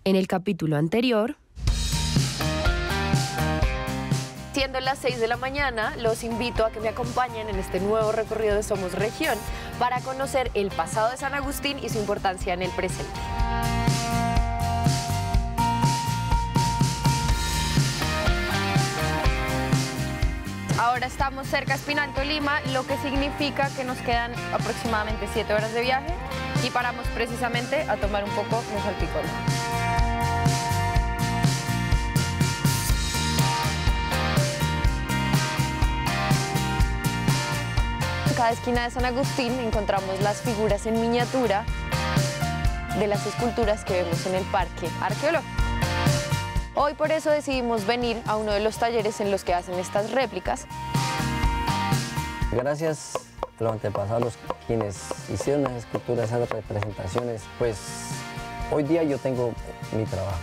En el capítulo anterior, siendo las 6 de la mañana, los invito a que me acompañen en este nuevo recorrido de Somos Región para conocer el pasado de San Agustín y su importancia en el presente. Ahora estamos cerca a Espinal, Tolima, lo que significa que nos quedan aproximadamente 7 horas de viaje y paramos precisamente a tomar un poco de salpicón. En cada esquina de San Agustín encontramos las figuras en miniatura de las esculturas que vemos en el Parque Arqueológico. Hoy por eso decidimos venir a uno de los talleres en los que hacen estas réplicas. Gracias a los antepasados, quienes hicieron las esculturas, esas representaciones, pues hoy día yo tengo mi trabajo.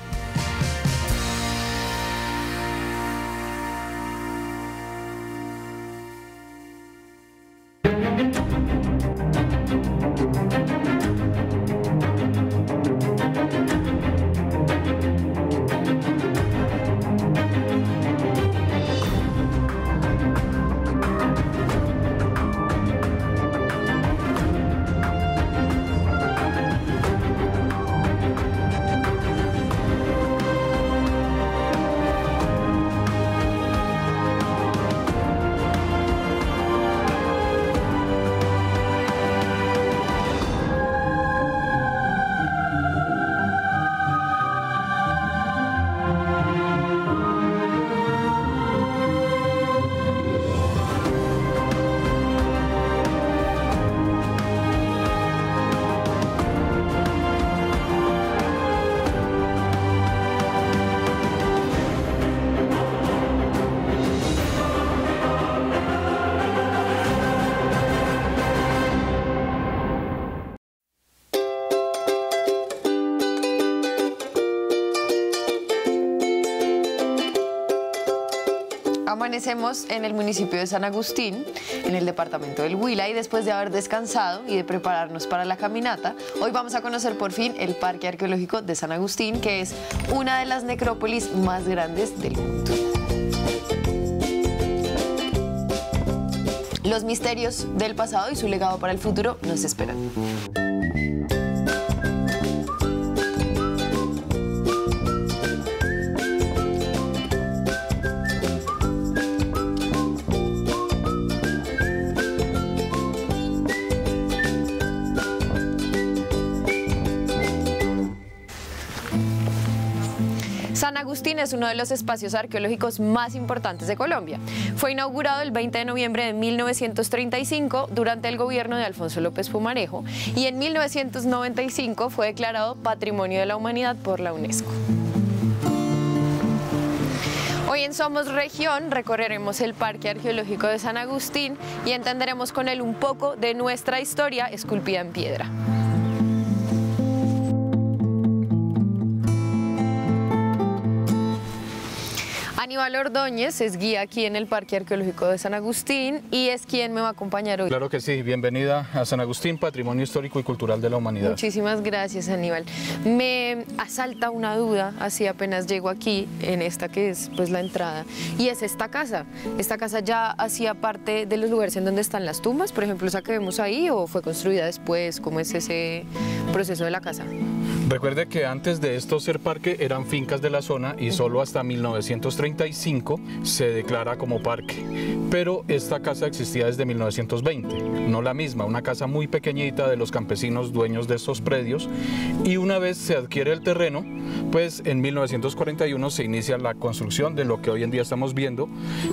Amanecemos en el municipio de San Agustín, en el departamento del Huila, y después de haber descansado y de prepararnos para la caminata, hoy vamos a conocer por fin el Parque Arqueológico de San Agustín, que es una de las necrópolis más grandes del mundo. Los misterios del pasado y su legado para el futuro nos esperan. San Agustín es uno de los espacios arqueológicos más importantes de Colombia. Fue inaugurado el 20 de noviembre de 1935 durante el gobierno de Alfonso López Pumarejo y en 1995 fue declarado Patrimonio de la Humanidad por la UNESCO. Hoy en Somos Región recorreremos el Parque Arqueológico de San Agustín y entenderemos con él un poco de nuestra historia esculpida en piedra. Aníbal Ordóñez es guía aquí en el Parque Arqueológico de San Agustín y es quien me va a acompañar hoy. Claro que sí, bienvenida a San Agustín, Patrimonio Histórico y Cultural de la Humanidad. Muchísimas gracias, Aníbal. Me asalta una duda, así apenas llego aquí, en esta que es pues la entrada, y es esta casa. ¿Esta casa ya hacía parte de los lugares en donde están las tumbas, por ejemplo, esa que vemos ahí, o fue construida después? ¿Cómo es ese proceso de la casa? Recuerde que antes de esto ser parque eran fincas de la zona y solo hasta 1935 se declara como parque. Pero esta casa existía desde 1920, no la misma, una casa muy pequeñita de los campesinos dueños de estos predios, y una vez se adquiere el terreno, pues en 1941 se inicia la construcción de lo que hoy en día estamos viendo,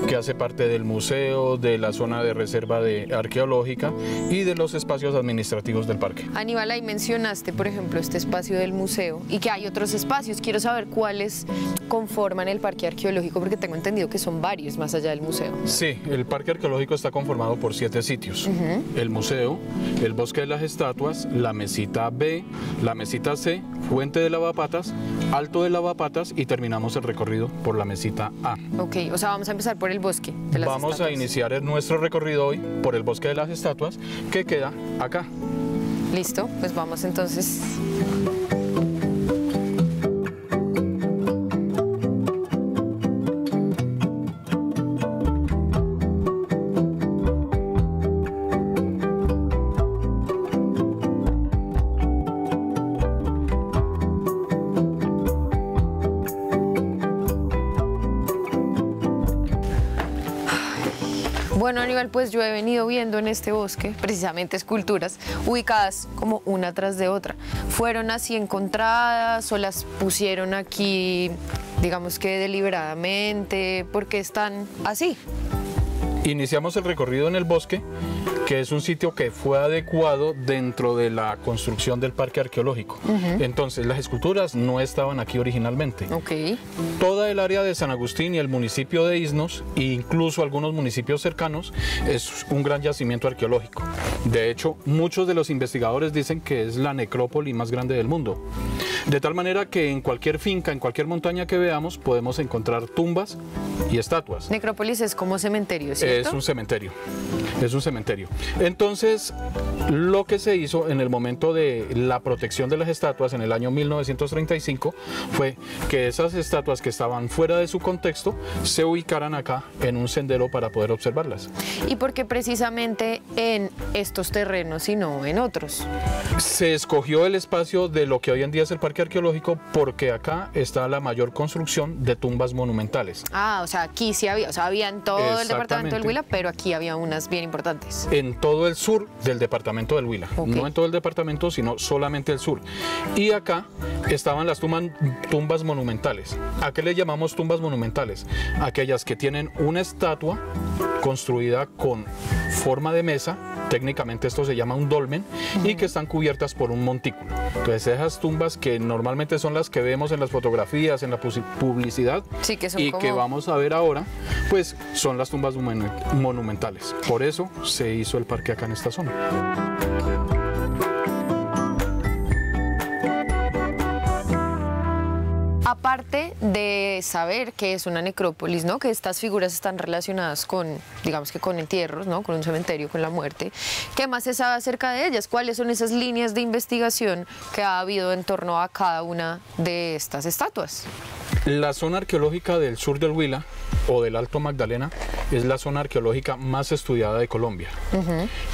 que hace parte del museo, de la zona de reserva arqueológica y de los espacios administrativos del parque. Aníbal, ahí mencionaste, por ejemplo, este espacio del museo y que hay otros espacios. Quiero saber cuáles conforman el Parque Arqueológico, porque tengo entendido que son varios más allá del museo. Sí, el Parque Arqueológico está conformado por 7 sitios. El museo, el Bosque de las Estatuas, la Mesita B, la Mesita C, Fuente de Lavapatas, Alto de Lavapatas y terminamos el recorrido por la Mesita A. Ok, o sea, vamos a empezar por el Bosque de las Estatuas. Vamos a iniciar nuestro recorrido hoy por el Bosque de las Estatuas, que queda acá. Listo, pues vamos entonces. Bueno, Aníbal, pues yo he venido viendo en este bosque precisamente esculturas ubicadas como una tras de otra. ¿Fueron así encontradas o las pusieron aquí, digamos que deliberadamente? ¿Por qué están así? Iniciamos el recorrido en el bosque, que es un sitio que fue adecuado dentro de la construcción del parque arqueológico. Entonces, las esculturas no estaban aquí originalmente. Ok. Toda el área de San Agustín y el municipio de Iznos, e incluso algunos municipios cercanos, es un gran yacimiento arqueológico. De hecho, muchos de los investigadores dicen que es la necrópolis más grande del mundo. De tal manera que en cualquier finca, en cualquier montaña que veamos, podemos encontrar tumbas y estatuas. Necrópolis es como cementerio, ¿cierto? Es un cementerio, es un cementerio. Entonces, lo que se hizo en el momento de la protección de las estatuas en el año 1935 fue que esas estatuas que estaban fuera de su contexto se ubicaran acá en un sendero para poder observarlas. ¿Y por qué precisamente en estos terrenos y no en otros? Se escogió el espacio de lo que hoy en día es el parque arqueológico porque acá está la mayor construcción de tumbas monumentales. Ah, o sea, aquí sí había, o sea, había en todo el departamento del Huila, pero aquí había unas bien importantes. En todo el sur del departamento del Huila, no en todo el departamento, sino solamente el sur. Y acá estaban las tumbas monumentales. ¿A qué le llamamos tumbas monumentales? Aquellas que tienen una estatua construida con forma de mesa, técnicamente esto se llama un dolmen, y que están cubiertas por un montículo. Entonces esas tumbas que normalmente son las que vemos en las fotografías, en la publicidad, sí, que son y como... que vamos a ver ahora, pues son las tumbas monumentales. Por eso se hizo el parque acá en esta zona. Aparte de saber que es una necrópolis, ¿no? Que estas figuras están relacionadas con, digamos que con entierros, ¿no? Con un cementerio, con la muerte. ¿Qué más se sabe acerca de ellas? ¿Cuáles son esas líneas de investigación que ha habido en torno a cada una de estas estatuas? La zona arqueológica del sur del Huila o del Alto Magdalena es la zona arqueológica más estudiada de Colombia.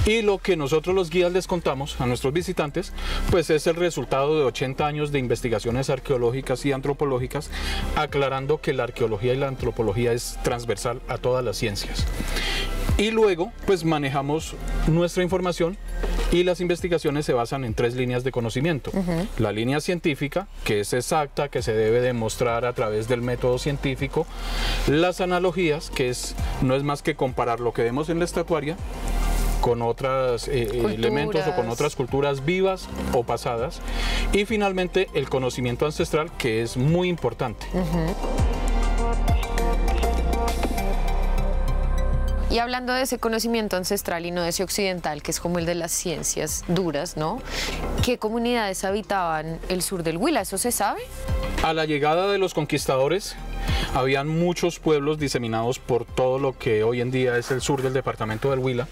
Y lo que nosotros los guías les contamos a nuestros visitantes, pues es el resultado de 80 años de investigaciones arqueológicas y antropológicas, aclarando que la arqueología y la antropología es transversal a todas las ciencias. Y luego, pues manejamos nuestra información y las investigaciones se basan en 3 líneas de conocimiento. La línea científica, que es exacta, que se debe demostrar a través del método científico. Las analogías, que no es más que comparar lo que vemos en la estatuaria con otros elementos o con otras culturas vivas o pasadas. Y finalmente el conocimiento ancestral, que es muy importante. Y hablando de ese conocimiento ancestral y no de ese occidental, que es como el de las ciencias duras, ¿no? ¿Qué comunidades habitaban el sur del Huila? ¿Eso se sabe? A la llegada de los conquistadores, habían muchos pueblos diseminados por todo lo que hoy en día es el sur del departamento del Huila.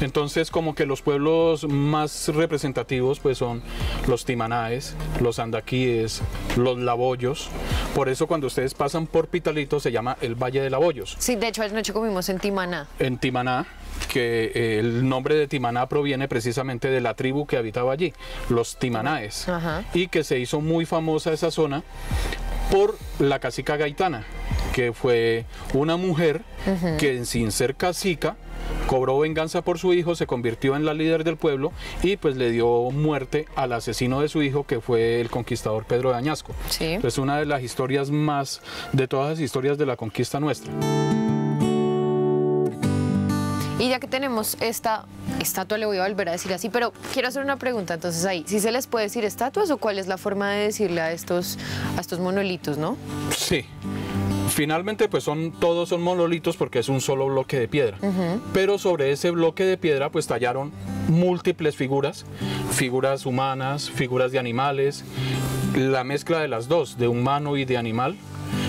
Entonces, como que los pueblos más representativos pues son los Timanaes, los Andaquíes, los Laboyos. Por eso cuando ustedes pasan por Pitalito se llama el Valle de Laboyos. Sí, de hecho anoche comimos en Timaná. En Timaná, que el nombre de Timaná proviene precisamente de la tribu que habitaba allí, los Timanaes, y que se hizo muy famosa esa zona por la cacica Gaitana, que fue una mujer que sin ser cacica cobró venganza por su hijo, se convirtió en la líder del pueblo y pues le dio muerte al asesino de su hijo, que fue el conquistador Pedro de Añasco. Sí. Es una de las historias más, de todas las historias de la conquista nuestra. Y ya que tenemos esta estatua, le voy a volver a decir así, pero quiero hacer una pregunta entonces ahí. ¿Sí se les puede decir estatuas o cuál es la forma de decirle a estos monolitos, no? Sí. Finalmente pues todos son monolitos porque es un solo bloque de piedra, pero sobre ese bloque de piedra pues tallaron múltiples figuras humanas, figuras de animales, la mezcla de las dos, de humano y de animal.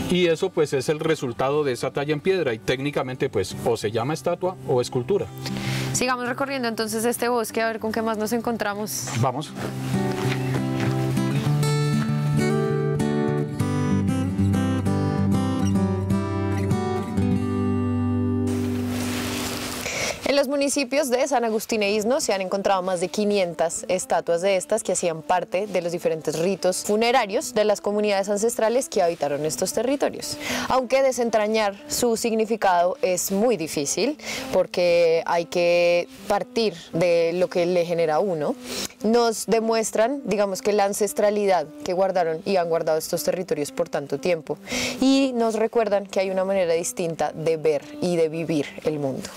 Y eso pues es el resultado de esa talla en piedra y técnicamente pues o se llama estatua o escultura. Sigamos recorriendo entonces este bosque a ver con qué más nos encontramos. Vamos. El los municipios de San Agustín e Izno se han encontrado más de 500 estatuas de estas que hacían parte de los diferentes ritos funerarios de las comunidades ancestrales que habitaron estos territorios. Aunque desentrañar su significado es muy difícil porque hay que partir de lo que le genera a uno, nos demuestran, digamos, que la ancestralidad que guardaron y han guardado estos territorios por tanto tiempo, y nos recuerdan que hay una manera distinta de ver y de vivir el mundo.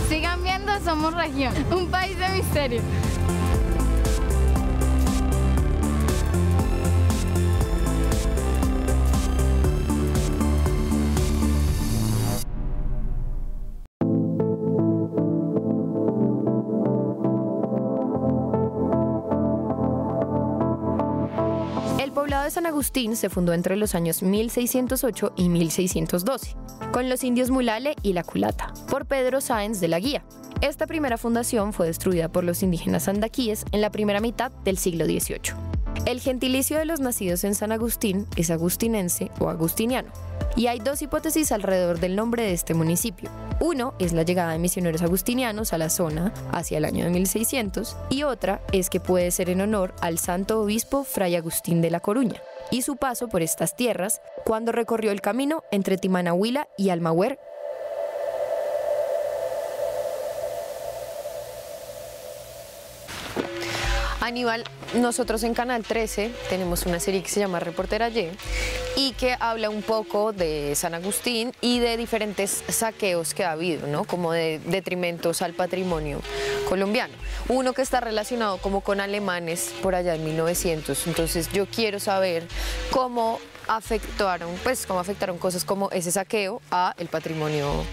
Sigan viendo Somos Región, un país de misterio. El poblado de San Agustín se fundó entre los años 1608 y 1612, con los indios Mulale y la Culata, por Pedro Sáenz de la Guía. Esta primera fundación fue destruida por los indígenas andaquíes en la primera mitad del siglo XVIII. El gentilicio de los nacidos en San Agustín es agustinense o agustiniano, y hay dos hipótesis alrededor del nombre de este municipio. Uno es la llegada de misioneros agustinianos a la zona hacia el año de 1600, y otra es que puede ser en honor al santo obispo Fray Agustín de La Coruña y su paso por estas tierras cuando recorrió el camino entre Timanahuila y Almaguer. Aníbal, nosotros en Canal 13 tenemos una serie que se llama Reportera Y y que habla un poco de San Agustín y de diferentes saqueos que ha habido, ¿no? Como de detrimentos al patrimonio colombiano. Uno que está relacionado como con alemanes por allá en 1900. Entonces yo quiero saber cómo afectaron cosas como ese saqueo a el patrimonio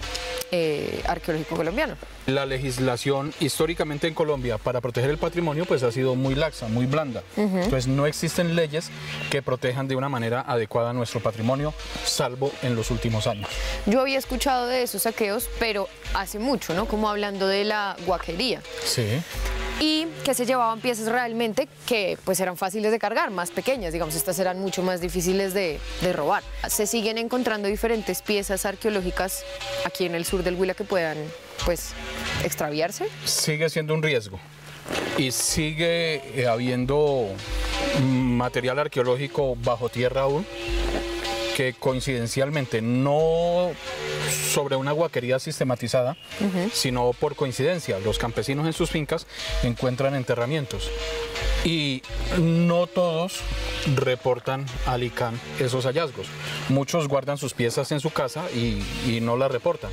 arqueológico colombiano. La legislación históricamente en Colombia para proteger el patrimonio pues ha sido muy laxa, muy blanda. Entonces no existen leyes que protejan de una manera adecuada nuestro patrimonio, salvo en los últimos años. Yo había escuchado de esos saqueos, pero hace mucho, ¿no? Como hablando de la guaquería. Sí. Y que se llevaban piezas realmente que pues eran fáciles de cargar, más pequeñas, digamos, estas eran mucho más difíciles de robar. Se siguen encontrando diferentes piezas arqueológicas aquí en el sur del Huila que puedan pues extraviarse. Sigue siendo un riesgo y sigue habiendo material arqueológico bajo tierra aún que coincidencialmente, no sobre una guaquería sistematizada, sino por coincidencia, los campesinos en sus fincas encuentran enterramientos y no todos reportan al ICANN esos hallazgos. Muchos guardan sus piezas en su casa y no las reportan,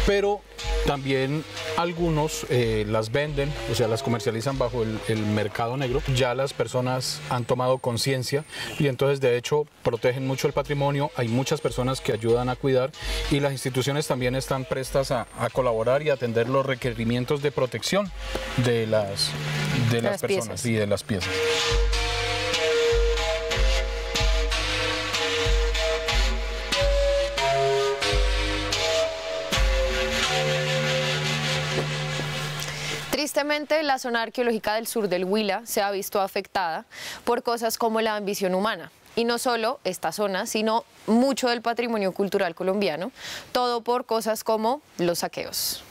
pero también algunos las venden, o sea, las comercializan bajo el mercado negro. Ya las personas han tomado conciencia y entonces de hecho protegen mucho el patrimonio. Hay muchas personas que ayudan a cuidar y las instituciones también están prestas a colaborar y atender los requerimientos de protección de las personas piezas. Y de las piezas. Tristemente, la zona arqueológica del sur del Huila se ha visto afectada por cosas como la ambición humana. Y no solo esta zona, sino mucho del patrimonio cultural colombiano, todo por cosas como los saqueos.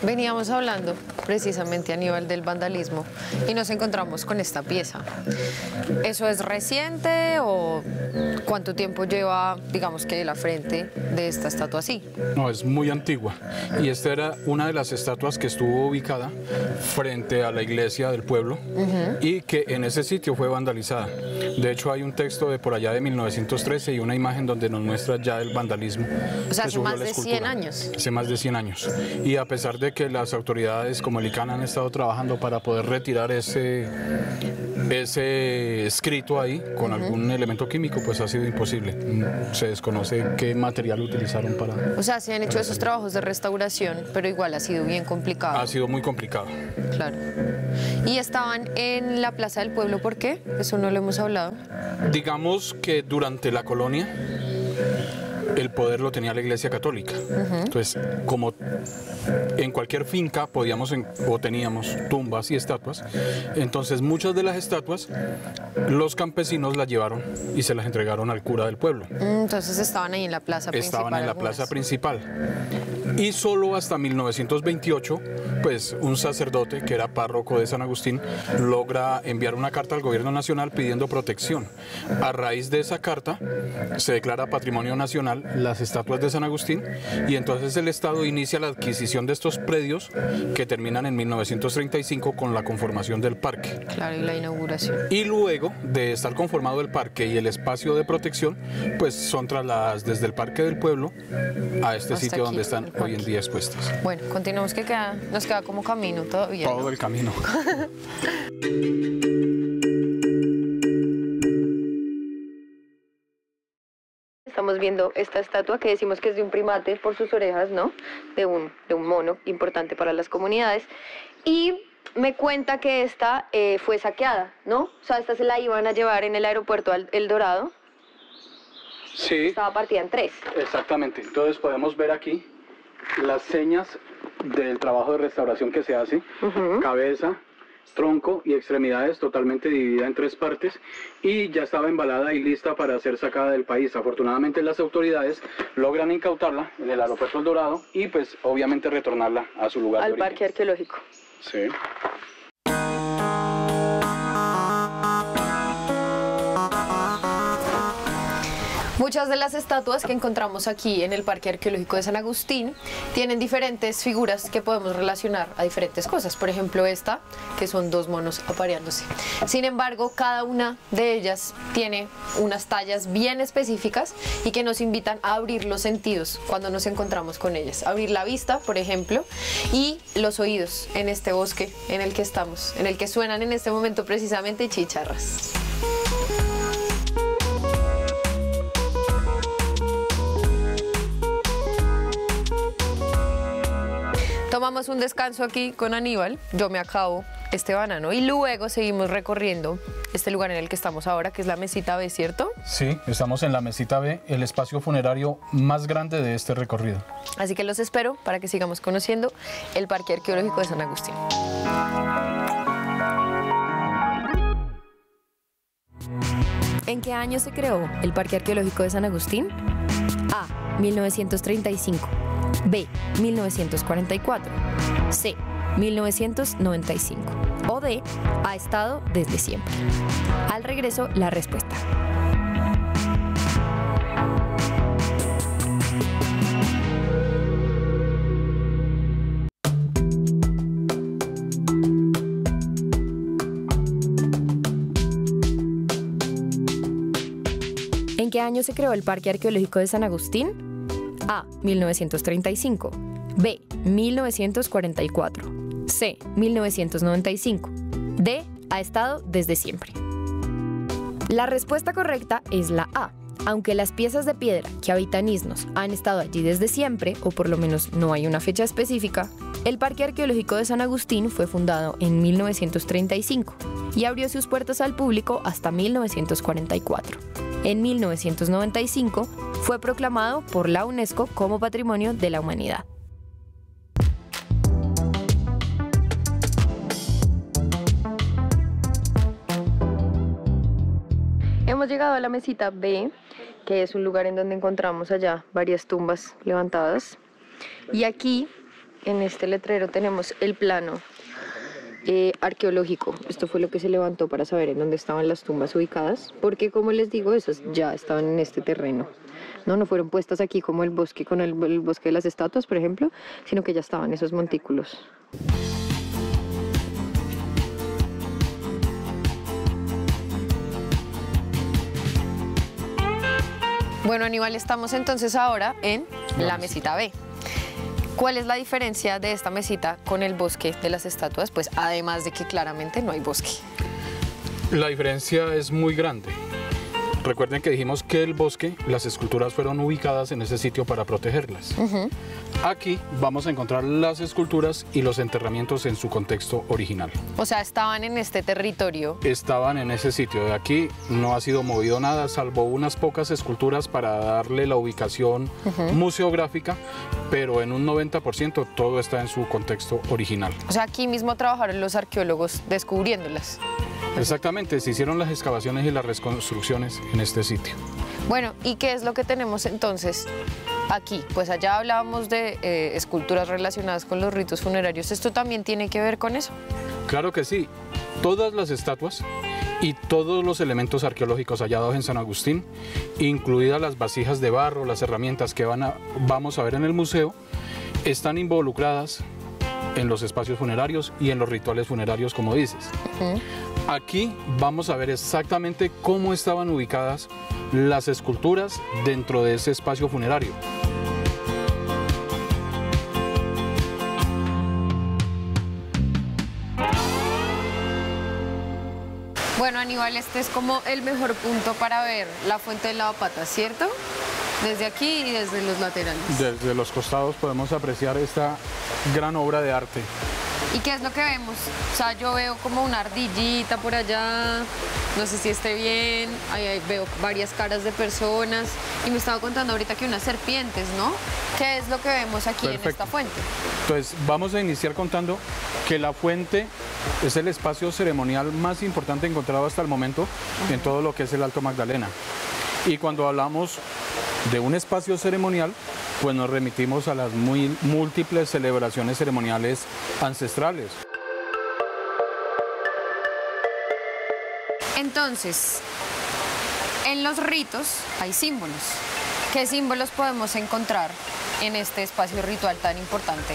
Veníamos hablando precisamente, Aníbal, del vandalismo y nos encontramos con esta pieza. ¿Eso es reciente o cuánto tiempo lleva, digamos, que la frente de esta estatua así? No, es muy antigua y esta era una de las estatuas que estuvo ubicada frente a la iglesia del pueblo y que en ese sitio fue vandalizada. De hecho, hay un texto de por allá de 1913 y una imagen donde nos muestra ya el vandalismo. O sea, hace más de 100 años. Hace más de 100 años. Y a pesar de que las autoridades como el ICANN han estado trabajando para poder retirar ese escrito ahí con algún elemento químico, pues ha sido imposible. Se desconoce qué material utilizaron para... O sea, se han hecho esos trabajos de restauración, pero igual ha sido bien complicado. Ha sido muy complicado. Claro. ¿Y estaban en la Plaza del Pueblo por qué? Eso no lo hemos hablado. Digamos que durante la colonia el poder lo tenía la Iglesia Católica. Entonces, como en cualquier finca podíamos o teníamos tumbas y estatuas, entonces muchas de las estatuas los campesinos las llevaron y se las entregaron al cura del pueblo. Entonces estaban ahí en la plaza principal. Estaban en la algunas. plaza principal. Y solo hasta 1928, pues un sacerdote que era párroco de San Agustín logra enviar una carta al gobierno nacional pidiendo protección. A raíz de esa carta se declara patrimonio nacional las estatuas de San Agustín y entonces el Estado inicia la adquisición de estos predios que terminan en 1935 con la conformación del parque. Claro, y la inauguración. Y luego de estar conformado el parque y el espacio de protección, pues son trasladadas desde el Parque del Pueblo a este Hasta sitio aquí, donde están el parque. hoy en día expuestas. Bueno, continuamos que nos queda como camino todavía. Todo ¿no? el camino. Estamos viendo esta estatua que decimos que es de un primate por sus orejas, ¿no? De un mono importante para las comunidades. Y me cuenta que esta fue saqueada, ¿no? O sea, esta se la iban a llevar en el aeropuerto El Dorado. Sí, Estaba partida en 3. exactamente. Entonces podemos ver aquí las señas del trabajo de restauración que se hace. Cabeza, tronco y extremidades totalmente dividida en 3 partes y ya estaba embalada y lista para ser sacada del país. Afortunadamente las autoridades logran incautarla en el aeropuerto El Dorado y pues obviamente retornarla a su lugar de Al origen. parque arqueológico. Sí. Muchas de las estatuas que encontramos aquí en el Parque Arqueológico de San Agustín tienen diferentes figuras que podemos relacionar a diferentes cosas. Por ejemplo, esta, que son 2 monos apareándose. Sin embargo, cada una de ellas tiene unas tallas bien específicas y que nos invitan a abrir los sentidos cuando nos encontramos con ellas. Abrir la vista, por ejemplo, y los oídos en este bosque en el que estamos, en el que suenan en este momento precisamente chicharras. Tomamos un descanso aquí con Aníbal, yo me acabo este banano y luego seguimos recorriendo este lugar en el que estamos ahora, que es la Mesita B, ¿cierto? Sí, estamos en la Mesita B, el espacio funerario más grande de este recorrido. Así que los espero para que sigamos conociendo el Parque Arqueológico de San Agustín. ¿En qué año se creó el Parque Arqueológico de San Agustín? A. 1935. B. 1944. C. 1995. O D. Ha estado desde siempre. Al regreso, la respuesta. ¿En qué año se creó el Parque Arqueológico de San Agustín? A. 1935. B. 1944. C. 1995. D. Ha estado desde siempre. La respuesta correcta es la A. Aunque las piezas de piedra que habitan Iznos han estado allí desde siempre, o por lo menos no hay una fecha específica, el Parque Arqueológico de San Agustín fue fundado en 1935 y abrió sus puertas al público hasta 1944. En 1995 fue proclamado por la UNESCO como Patrimonio de la Humanidad. Hemos llegado a la Mesita B, que es un lugar en donde encontramos allá varias tumbas levantadas. Y aquí, en este letrero, tenemos el plano arqueológico. Esto fue lo que se levantó para saber en dónde estaban las tumbas ubicadas, porque como les digo, esas ya estaban en este terreno. No fueron puestas aquí como el bosque con el bosque de las estatuas, por ejemplo, sino que ya estaban esos montículos. Bueno, Aníbal, estamos entonces ahora en la Mesita B. ¿Cuál es la diferencia de esta mesita con el bosque de las estatuas? Pues además de que claramente no hay bosque. La diferencia es muy grande. Recuerden que dijimos que el bosque, las esculturas fueron ubicadas en ese sitio para protegerlas. Aquí vamos a encontrar las esculturas y los enterramientos en su contexto original. O sea, estaban en este territorio. Estaban en ese sitio. De aquí no ha sido movido nada, salvo unas pocas esculturas para darle la ubicación museográfica, pero en un 90% todo está en su contexto original. O sea, aquí mismo trabajaron los arqueólogos descubriéndolas. Exactamente, se hicieron las excavaciones y las reconstrucciones en este sitio. Bueno, ¿y qué es lo que tenemos entonces aquí? Pues allá hablábamos de esculturas relacionadas con los ritos funerarios. ¿Esto también tiene que ver con eso? Claro que sí. Todas las estatuas y todos los elementos arqueológicos hallados en San Agustín, incluidas las vasijas de barro, las herramientas que vamos a ver en el museo, están involucradas en los espacios funerarios y en los rituales funerarios, como dices. Aquí vamos a ver exactamente cómo estaban ubicadas las esculturas dentro de ese espacio funerario. Bueno, Aníbal, este es como el mejor punto para ver la fuente del lavapatas, ¿cierto? Desde aquí y desde los laterales. Desde los costados podemos apreciar esta gran obra de arte. ¿Y qué es lo que vemos? O sea, yo veo como una ardillita por allá, no sé si esté bien, ahí veo varias caras de personas y me estaba contando ahorita que unas serpientes, ¿no? ¿Qué es lo que vemos aquí en esta fuente? Entonces, vamos a iniciar contando que la fuente es el espacio ceremonial más importante encontrado hasta el momento en todo lo que es el Alto Magdalena. Y cuando hablamos de un espacio ceremonial, pues nos remitimos a las múltiples celebraciones ceremoniales ancestrales. Entonces, en los ritos hay símbolos. ¿Qué símbolos podemos encontrar en este espacio ritual tan importante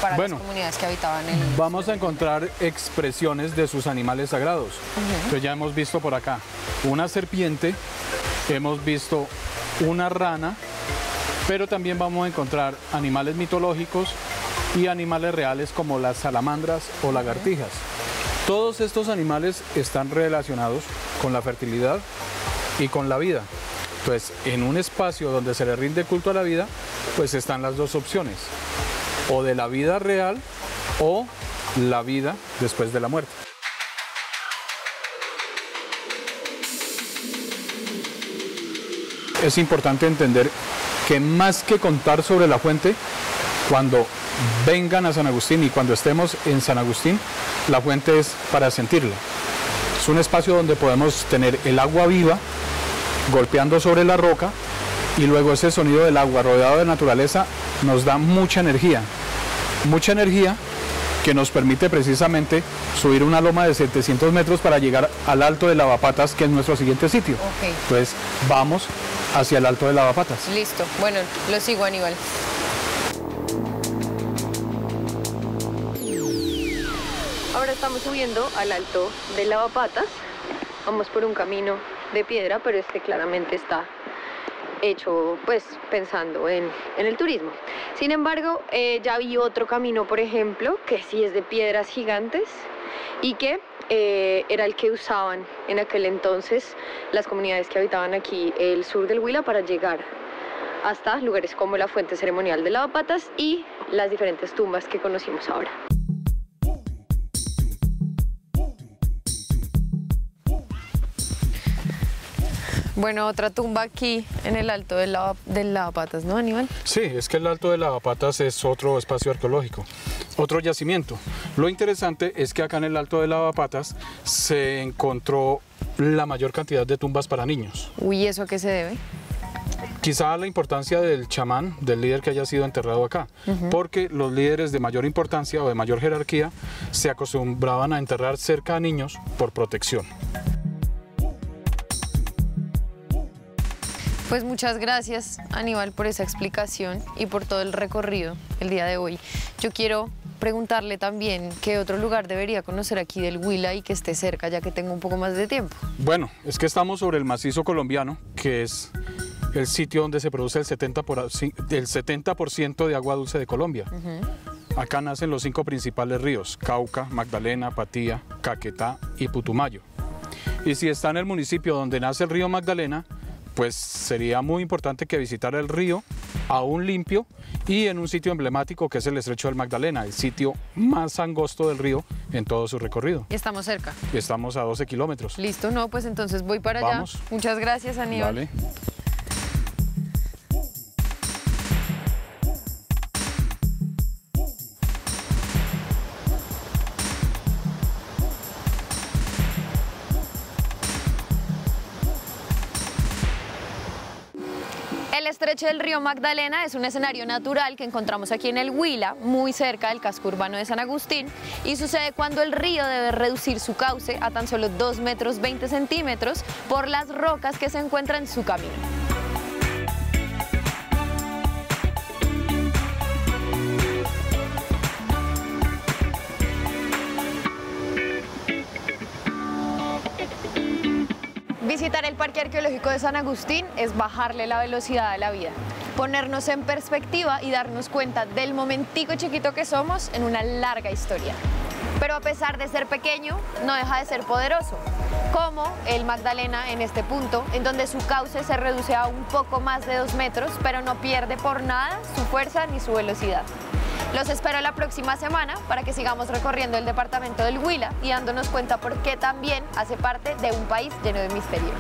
para las comunidades que habitaban en el... Vamos a encontrar expresiones de sus animales sagrados. Entonces ya hemos visto por acá una serpiente, hemos visto una rana, pero también vamos a encontrar animales mitológicos y animales reales como las salamandras o lagartijas. Todos estos animales están relacionados con la fertilidad y con la vida. Entonces, en un espacio donde se le rinde culto a la vida, pues están las dos opciones, o de la vida real o la vida después de la muerte. Es importante entender que más que contar sobre la fuente, cuando vengan a San Agustín y cuando estemos en San Agustín, la fuente es para sentirla. Es un espacio donde podemos tener el agua viva golpeando sobre la roca y luego ese sonido del agua rodeado de naturaleza nos da mucha energía que nos permite precisamente subir una loma de 700 metros para llegar al Alto de Lavapatas, que es nuestro siguiente sitio. Entonces vamos hacia el Alto de Lavapatas. Listo, bueno, lo sigo, Aníbal. Ahora estamos subiendo al Alto de Lavapatas. Vamos por un camino de piedra, pero este claramente está hecho pues pensando en el turismo. Sin embargo, ya vi otro camino, por ejemplo, que sí es de piedras gigantes y que era el que usaban en aquel entonces las comunidades que habitaban aquí el sur del Huila para llegar hasta lugares como la fuente ceremonial de Lavapatas y las diferentes tumbas que conocimos ahora. Bueno, otra tumba aquí en el Alto del Lavapatas, ¿no, Aníbal? Sí, es que el Alto de Lavapatas es otro espacio arqueológico, otro yacimiento. Lo interesante es que acá en el Alto de Lavapatas se encontró la mayor cantidad de tumbas para niños. Uy, ¿eso a qué se debe? Quizá la importancia del chamán, del líder que haya sido enterrado acá, porque los líderes de mayor importancia o de mayor jerarquía se acostumbraban a enterrar cerca a niños por protección. Pues muchas gracias, Aníbal, por esa explicación y por todo el recorrido el día de hoy. Yo quiero preguntarle también qué otro lugar debería conocer aquí del Huila y que esté cerca, ya que tengo un poco más de tiempo. Bueno, es que estamos sobre el macizo colombiano, que es el sitio donde se produce el 70% de agua dulce de Colombia. Acá nacen los 5 principales ríos: Cauca, Magdalena, Patía, Caquetá y Putumayo. Y si está en el municipio donde nace el río Magdalena, pues sería muy importante que visitara el río aún limpio y en un sitio emblemático que es el Estrecho del Magdalena, el sitio más angosto del río en todo su recorrido. Y estamos cerca. Estamos a 12 kilómetros. Listo, no, pues entonces voy para allá. Vamos. Muchas gracias, Aníbal. Vale. El estrecho del río Magdalena es un escenario natural que encontramos aquí en el Huila, muy cerca del casco urbano de San Agustín, y sucede cuando el río debe reducir su cauce a tan solo 2 metros 20 centímetros por las rocas que se encuentran en su camino. Visitar el Parque Arqueológico de San Agustín es bajarle la velocidad a la vida, ponernos en perspectiva y darnos cuenta del momentico chiquito que somos en una larga historia. Pero a pesar de ser pequeño, no deja de ser poderoso, como el Magdalena en este punto, en donde su cauce se reduce a un poco más de 2 metros, pero no pierde por nada su fuerza ni su velocidad. Los espero la próxima semana para que sigamos recorriendo el departamento del Huila y dándonos cuenta por qué también hace parte de un país lleno de misterio.